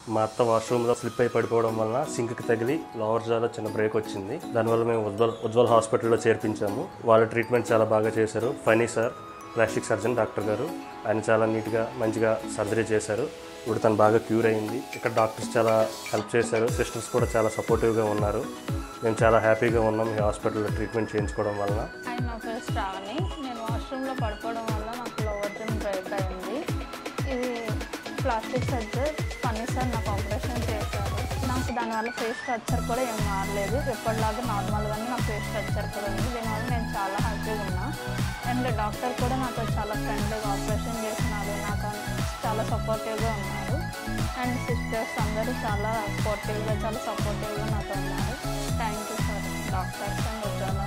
మా అత్త వాష్రూమ్లో స్లిప్ అయి పడిపోవడం వలన సింక్కి తగిలి లోవర్ జాలో చిన్న బ్రేక్ వచ్చింది. దానివల్ల మేము ఉజ్వల్ హాస్పిటల్లో చేర్పించాము. వాళ్ళ ట్రీట్మెంట్ చాలా బాగా చేశారు. Phani sir, plastic surgeon doctor గారు, ఆయన చాలా నీట్గా మంచిగా సర్జరీ చేశారు. ఇప్పుడు తను బాగా క్యూర్ అయింది. ఇక్కడ డాక్టర్స్ చాలా హెల్ప్ చేశారు. సిస్టర్స్ కూడా చాలా సపోర్టివ్గా ఉన్నారు. మేము చాలా హ్యాపీగా ఉన్నాం ఈ హాస్పిటల్లో ట్రీట్మెంట్ చేయించుకోవడం వలన. నా పేరు శ్రావణి. నేను వాష్రూమ్లో పడిపోవడం వల్ల నాకు లోవర్ జిమ్ బ్రేక్ అయింది. ఇది ప్లాస్టిక్ సర్జరీ ఫన్నీ సార్ నాకు ఆపరేషన్ చేశారు. నాకు దానివల్ల ఫేస్ స్ట్రక్చర్ కూడా ఏం మారలేదు. ఎప్పటిలాగా నార్మల్గానే నా ఫేస్ స్ట్రక్చర్ కూడా ఉంది. దీనివల్ల నేను చాలా హ్యాపీగా ఉన్నా. అండ్ డాక్టర్ కూడా నాతో చాలా ఫ్రెండ్లీగా ఆపరేషన్ చేసినారు. నాకు చాలా సపోర్టివ్గా ఉన్నారు. అండ్ సిస్టర్స్ అందరూ చాలా స్పోర్టివ్గా చాలా సపోర్టివ్గా నాతో ఉన్నారు. Thank you sir doctors and Ujjwala.